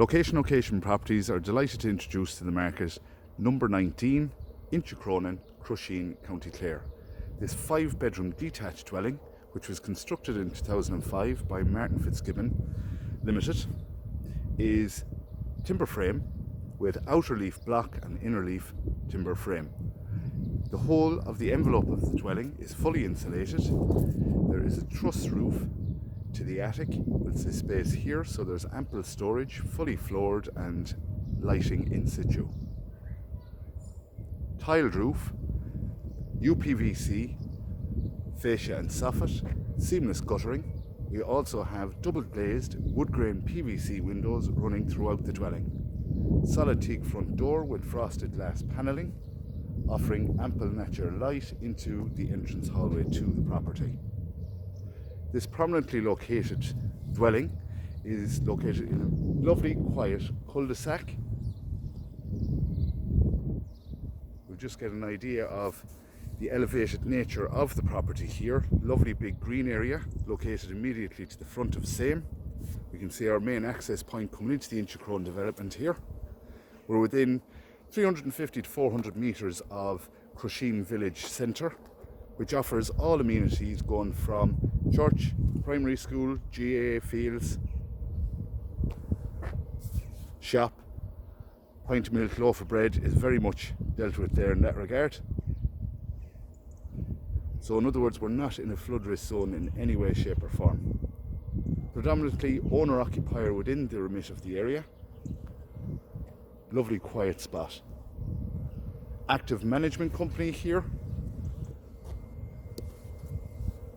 Location Properties are delighted to introduce to the market number 19, Inchicronan, Crusheen, County Clare. This 5-bedroom detached dwelling, which was constructed in 2005 by Martin Fitzgibbon Limited, is timber frame with outer leaf block and inner leaf timber frame. The whole of the envelope of the dwelling is fully insulated. There is a truss roof to the attic with this space here, so there's ample storage, fully floored and lighting in situ. Tiled roof, UPVC, fascia and soffit, seamless guttering. We also have double glazed wood grain PVC windows running throughout the dwelling. Solid teak front door with frosted glass panelling, offering ample natural light into the entrance hallway to the property. This prominently located dwelling is located in a lovely, quiet cul-de-sac. We'll just get an idea of the elevated nature of the property here. Lovely big green area located immediately to the front of same. We can see our main access point coming into the Inchicronan development here. We're within 350 to 400 metres of Crusheen village centre, which offers all amenities going from church, primary school, GA, fields, shop, pint of milk, loaf of bread is very much dealt with there in that regard. So in other words, we're not in a flood risk zone in any way, shape or form. Predominantly owner-occupier within the remit of the area. Lovely quiet spot. Active management company here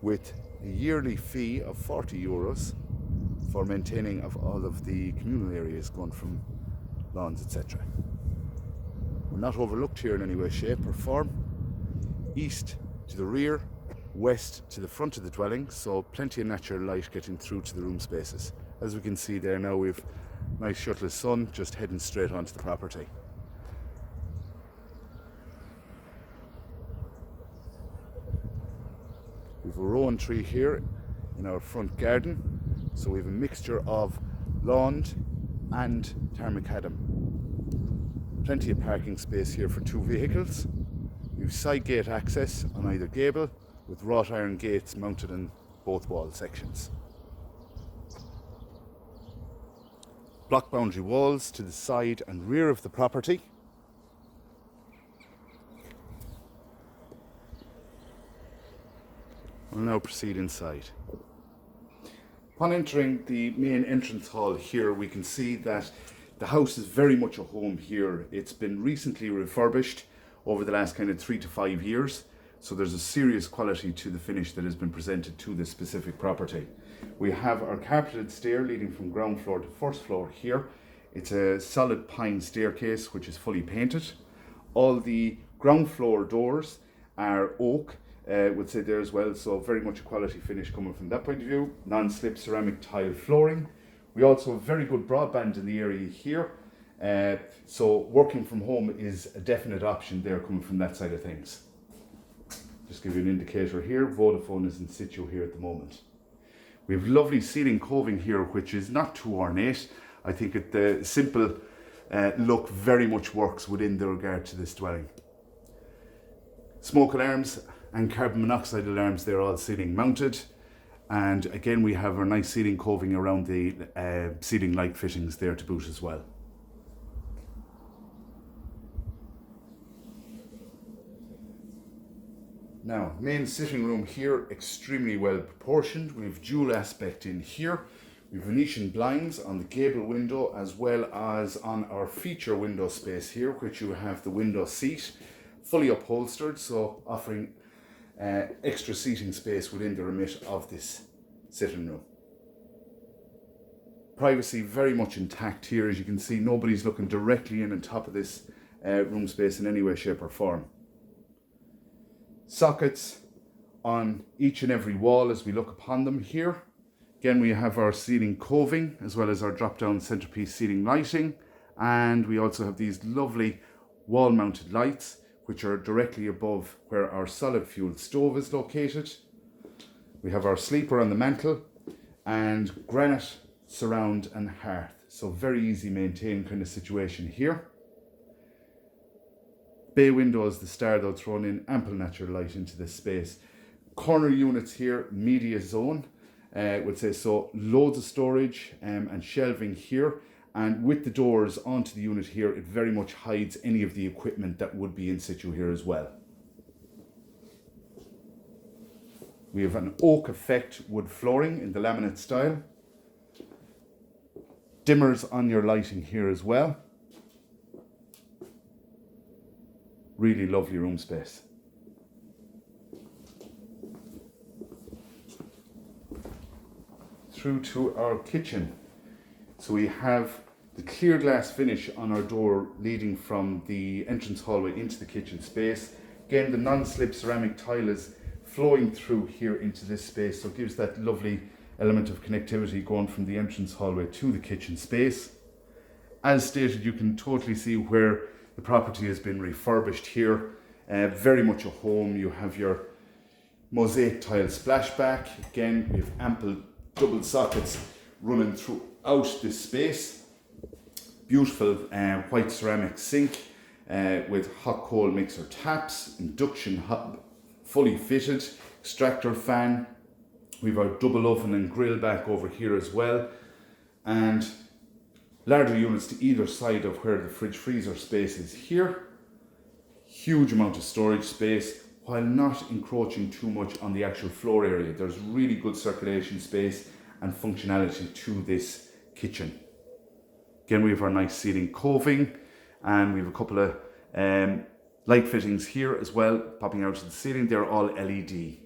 with a yearly fee of €40 for maintaining of all of the communal areas going from lawns, etc. We're not overlooked here in any way, shape or form. East to the rear, west to the front of the dwelling, so plenty of natural light getting through to the room spaces. As we can see there now, we've nice shuttless sun just heading straight onto the property. We've a rowan tree here in our front garden, so we have a mixture of lawn and tarmacadam. Plenty of parking space here for 2 vehicles. We have side gate access on either gable with wrought iron gates mounted in both wall sections. Block boundary walls to the side and rear of the property. We'll now proceed inside. Upon entering the main entrance hall here, we can see that the house is very much a home here. It's been recently refurbished over the last kind of 3 to 5 years, so there's a serious quality to the finish that has been presented to this specific property. We have our carpeted stair leading from ground floor to first floor here. It's a solid pine staircase which is fully painted. All the ground floor doors are oak, would say there as well, so very much a quality finish coming from that point of view. Non-slip ceramic tile flooring. We also have very good broadband in the area here, so working from home is a definite option there coming from that side of things. Just give you an indicator here, Vodafone is in situ here at the moment. We have lovely ceiling coving here, which is not too ornate. I think the simple look very much works within the regard to this dwelling. Smoke alarms and carbon monoxide alarms, they're all ceiling mounted. And again, we have our nice ceiling coving around the ceiling light fittings there to boot as well. Now, main sitting room here, extremely well proportioned. We have dual aspect in here. We have Venetian blinds on the gable window as well as on our feature window space here, which you have the window seat, fully upholstered, so offering extra seating space within the remit of this sitting room. Privacy very much intact here. As you can see, nobody's looking directly in on top of this room space in any way, shape or form. Sockets on each and every wall as we look upon them here. Again, we have our ceiling coving as well as our drop-down centerpiece ceiling lighting, and we also have these lovely wall-mounted lights which are directly above where our solid fuel stove is located. We have our sleeper on the mantle and granite surround and hearth so very easy maintained kind of situation here. Bay windows, the star though, thrown in ample natural light into this space. Corner units here, media zone, would say so. Loads of storage and shelving here, and with the doors onto the unit here, it very much hides any of the equipment that would be in situ here as well. We have an oak effect wood flooring in the laminate style. Dimmers on your lighting here as well. Really lovely room space. Through to our kitchen. So we have the clear glass finish on our door leading from the entrance hallway into the kitchen space. Again, the non-slip ceramic tile is flowing through here into this space, so it gives that lovely element of connectivity going from the entrance hallway to the kitchen space. As stated, you can totally see where the property has been refurbished here. Very much a home. You have your mosaic tile splashback. Again, we have ample double sockets running throughout this space. Beautiful white ceramic sink with hot coal mixer taps, induction hob, fully fitted, extractor fan. We've our double oven and grill back over here as well, and larger units to either side of where the fridge freezer space is here. Huge amount of storage space while not encroaching too much on the actual floor area. There's really good circulation space and functionality to this kitchen. Again, we have our nice ceiling coving, and we have a couple of light fittings here as well, popping out to the ceiling. They're all LED.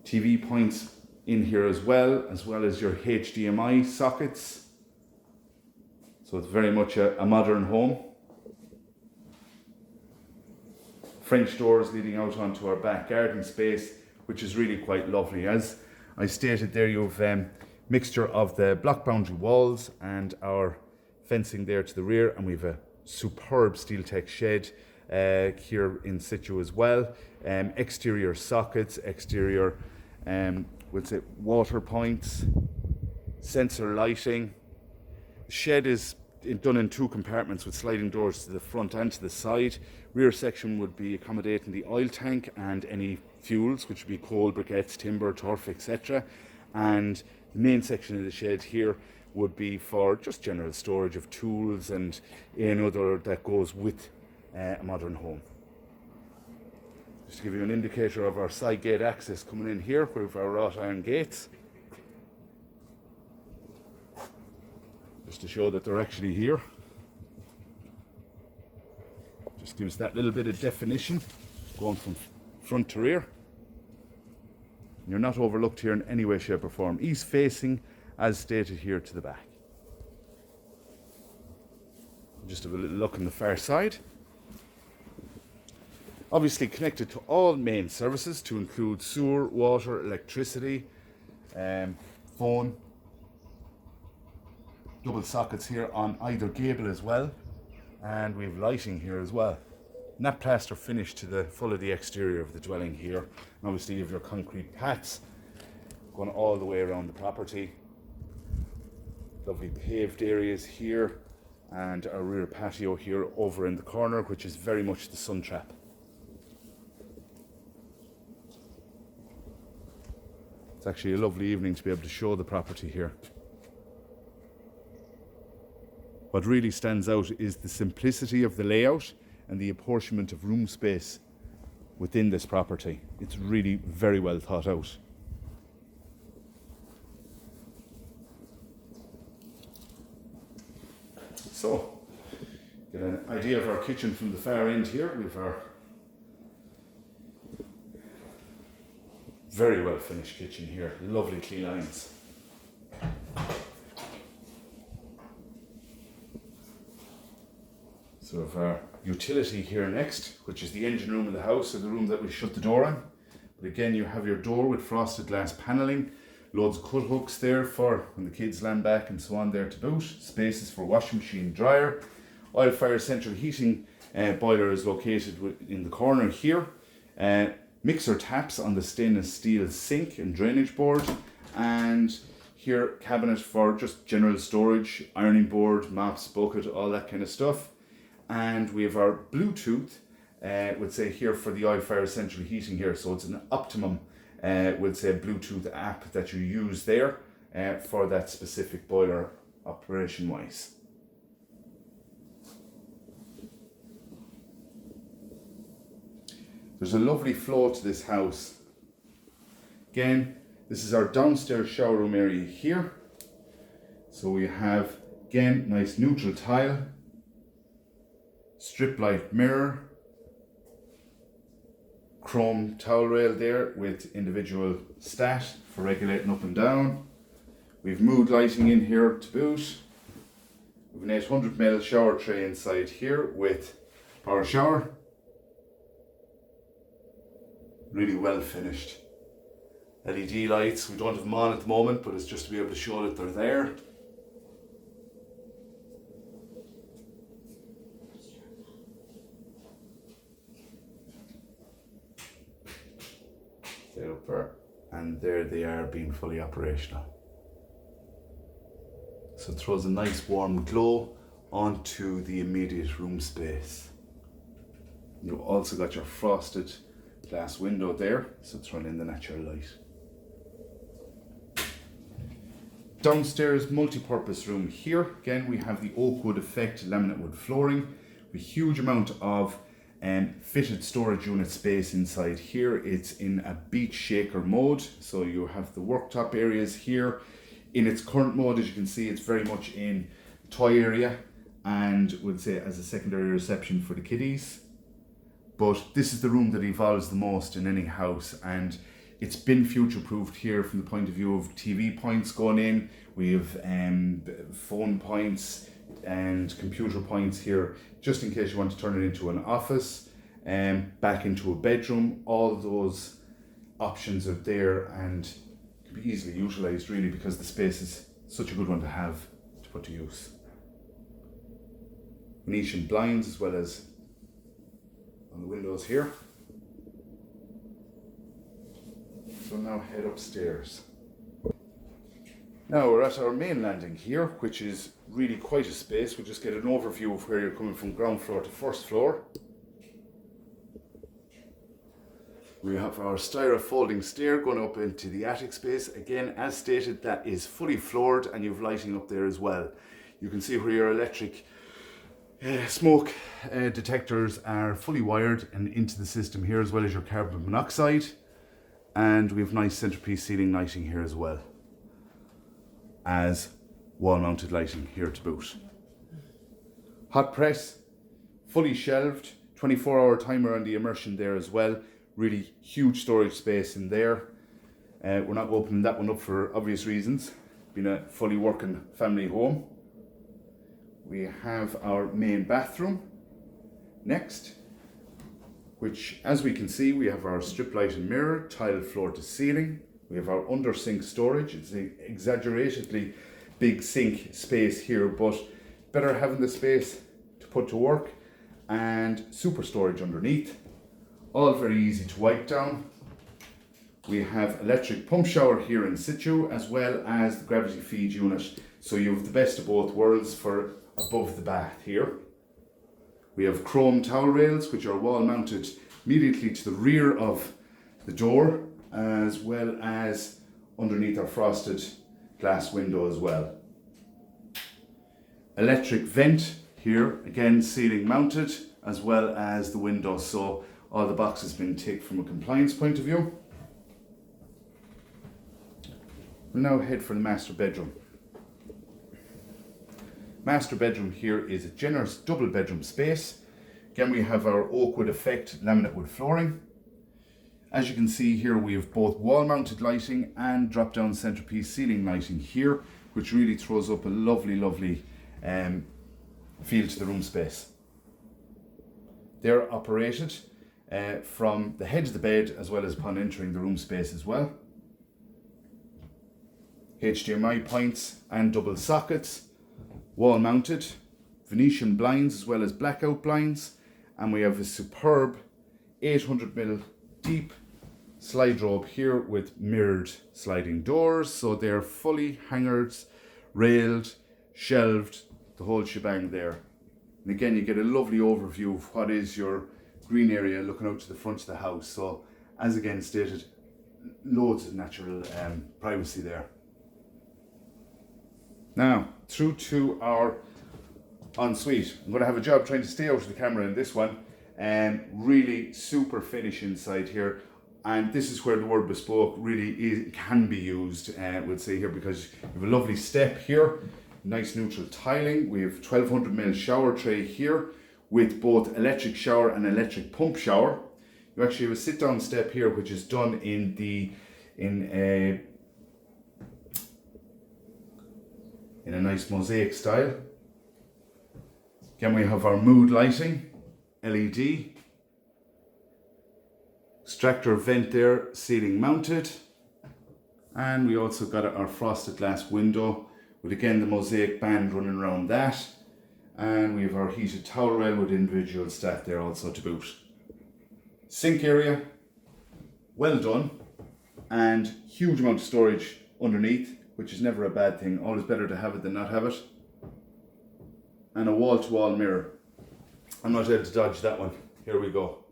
TV points in here as well as your HDMI sockets. So it's very much a modern home. French doors leading out onto our back garden space, which is really quite lovely. As I stated there, you have mixture of the block boundary walls and our fencing there to the rear, and we have a superb steel tech shed here in situ as well. Exterior sockets, exterior water points, sensor lighting. The shed is done in 2 compartments with sliding doors to the front and to the side. Rear section would be accommodating the oil tank and any fuels, which would be coal, briquettes, timber, turf, etc. And the main section of the shed here would be for just general storage of tools and any other that goes with a modern home. Just to give you an indicator of our side gate access coming in here, we have our wrought iron gates. Just to show that they're actually here. Just gives that little bit of definition going from front to rear. You're not overlooked here in any way, shape or form. East facing, as stated here, to the back. Just have a little look on the far side. Obviously connected to all main services to include sewer, water, electricity, phone. Double sockets here on either gable as well, and we have lighting here as well. Nap plaster finish to the full of the exterior of the dwelling here. And obviously you have your concrete paths going all the way around the property. Lovely paved areas here, and our rear patio here over in the corner, which is very much the sun trap. It's actually a lovely evening to be able to show the property here. What really stands out is the simplicity of the layout and the apportionment of room space within this property. It's really very well thought out. So, get an idea of our kitchen from the far end here. We have our very well finished kitchen here, lovely clean lines. So we have our utility here next, which is the engine room of the house, or the room that we shut the door on. But again, you have your door with frosted glass panelling, loads of cut hooks there for when the kids land back and so on there to boot, spaces for washing machine, dryer. Oil fire central heating boiler is located in the corner here. Mixer taps on the stainless steel sink and drainage board, and here, cabinet for just general storage, ironing board, mops, bucket, all that kind of stuff. And we have our Bluetooth, would say here for the oil fire central heating here. So it's an optimum, would say Bluetooth app that you use there for that specific boiler operation wise. There's a lovely flow to this house. Again, this is our downstairs shower room area here. So we have, again, nice neutral tile, strip light mirror, chrome towel rail there with individual stat for regulating up and down. We've mood lighting in here to boot. We've an 800ml shower tray inside here with power shower. Really well finished. LED lights, we don't have them on at the moment, but it's just to be able to show that they're there. Super. And there they are being fully operational. So it throws a nice warm glow onto the immediate room space. You've also got your frosted glass window there, so it's running the natural light. Downstairs multi-purpose room here. Again, we have the oak wood effect laminate wood flooring. A huge amount of fitted storage unit space inside here. It's in a beach shaker mode, so you have the worktop areas here. In its current mode, as you can see, it's very much in toy area and would say as a secondary reception for the kiddies. But this is the room that evolves the most in any house, and it's been future-proofed here from the point of view of TV points going in. We have phone points and computer points here, just in case you want to turn it into an office, back into a bedroom. All those options are there and can be easily utilised really, because the space is such a good one to have to put to use. Venetian blinds as well as on the windows here. So now head upstairs. Now we're at our main landing here, which is really quite a space. We'll just get an overview of where you're coming from ground floor to first floor. We have our styro folding stair going up into the attic space. Again, as stated, that is fully floored and you've lighting up there as well. You can see where your electric smoke detectors are fully wired and into the system here, as well as your carbon monoxide. And we have nice centerpiece ceiling lighting here as well as wall mounted lighting here to boot. Hot press, fully shelved, 24-hour timer on the immersion there as well. Really huge storage space in there. We're not opening that one up for obvious reasons, being a fully working family home. We have our main bathroom next, which, as we can see, we have our strip light and mirror, tiled floor to ceiling. We have our under sink storage. It's an exaggeratedly big sink space here, but better having the space to put to work, and super storage underneath. All very easy to wipe down. We have electric pump shower here in situ, as well as the gravity feed unit. So you have the best of both worlds for above the bath here. We have chrome towel rails, which are wall mounted immediately to the rear of the door, as well as underneath our frosted glass window as well. Electric vent here, again ceiling mounted, as well as the window, so all the boxes been ticked from a compliance point of view. We'll now head for the master bedroom. Master bedroom here is a generous double bedroom space. Again, we have our oak wood effect laminate wood flooring. As you can see here, we have both wall mounted lighting and drop down centerpiece ceiling lighting here, which really throws up a lovely feel to the room space. They're operated from the head of the bed, as well as upon entering the room space as well. HDMI points and double sockets, wall mounted, Venetian blinds as well as blackout blinds, and we have a superb 800mm deep slide robe here with mirrored sliding doors, so they're fully hangers, railed, shelved, the whole shebang there. And again, you get a lovely overview of what is your green area looking out to the front of the house. So as again stated, loads of natural privacy there. Now, through to our ensuite. I'm going to have a job trying to stay out of the camera in this one. Really super finish inside here. And this is where the word bespoke really can be used, we'll say here, because you have a lovely step here, nice neutral tiling. We have 1200ml shower tray here with both electric shower and electric pump shower. You actually have a sit down step here, which is done in a nice mosaic style. Again, we have our mood lighting, LED. Extractor vent there, ceiling mounted. And we also got our frosted glass window with again the mosaic band running around that. And we have our heated towel rail with individual stack there also to boot. Sink area, well done. And huge amount of storage underneath, which is never a bad thing. Always better to have it than not have it. And a wall-to-wall mirror. I'm not able to dodge that one. Here we go.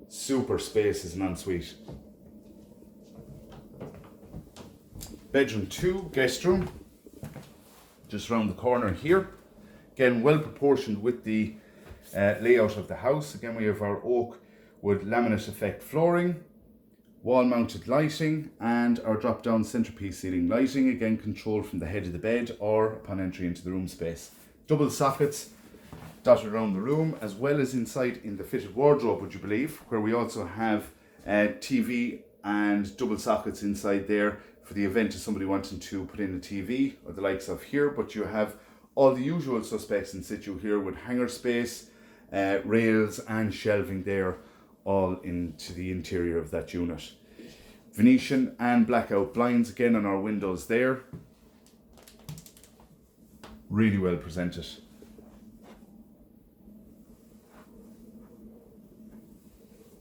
Super space as an ensuite. Bedroom 2, guest room. Just around the corner here. Again, well proportioned with the layout of the house. Again, we have our oak wood laminate effect flooring, wall mounted lighting, and our drop down centerpiece ceiling lighting, again controlled from the head of the bed or upon entry into the room space. Double sockets dotted around the room, as well as inside in the fitted wardrobe, would you believe, where we also have TV and double sockets inside there for the event of somebody wanting to put in a TV or the likes of here. But you have all the usual suspects in situ here with hanger space, rails and shelving there, all into the interior of that unit. Venetian and blackout blinds again on our windows there. Really well presented.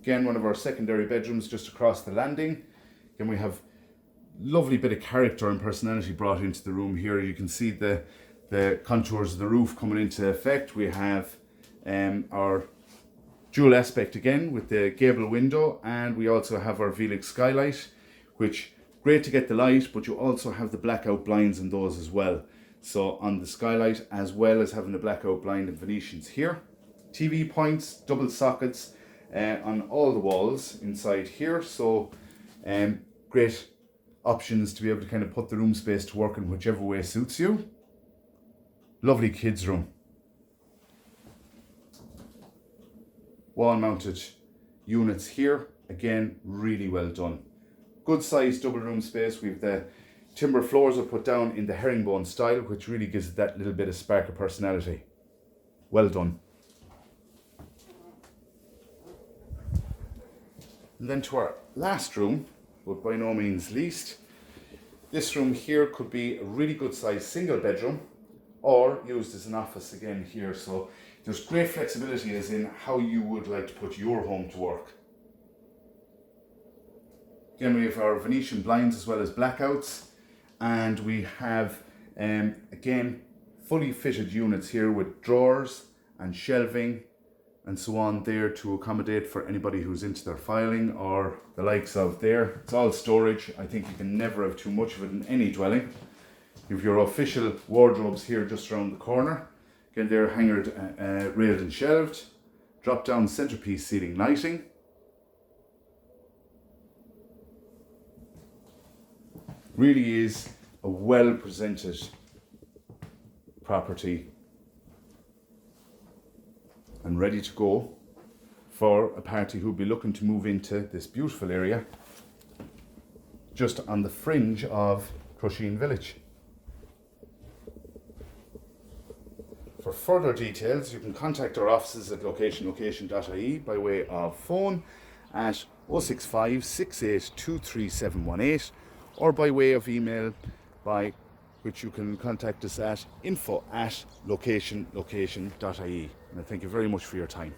Again, one of our secondary bedrooms just across the landing. Again, we have lovely bit of character and personality brought into the room here. You can see the contours of the roof coming into effect. We have our dual aspect again with the gable window, and we also have our Velix skylight, which great to get the light, but you also have the blackout blinds in those as well. So on the skylight, as well as having the blackout blind and Venetians here. TV points, double sockets on all the walls inside here. So great options to be able to kind of put the room space to work in whichever way suits you. Lovely kids room. Wall mounted units here, again really well done. Good sized double room space. We've the timber floors are put down in the herringbone style, which really gives it that little bit of spark of personality. Well done. And then to our last room, but by no means least. This room here could be a really good sized single bedroom or used as an office again here. So there's great flexibility as in how you would like to put your home to work. Again, we have our Venetian blinds as well as blackouts, and we have again fully fitted units here with drawers and shelving and so on there to accommodate for anybody who's into their filing or the likes of there. It's all storage. I think you can never have too much of it in any dwelling. You have your official wardrobes here just around the corner. Again, they're hangered, railed and shelved. Drop down centerpiece ceiling lighting. Really is a well presented property and ready to go for a party who'll be looking to move into this beautiful area just on the fringe of Crusheen village. For further details, you can contact our offices at location.ie by way of phone at 065 68 23718 or by way of email, by which you can contact us at info@location.ie. And I thank you very much for your time.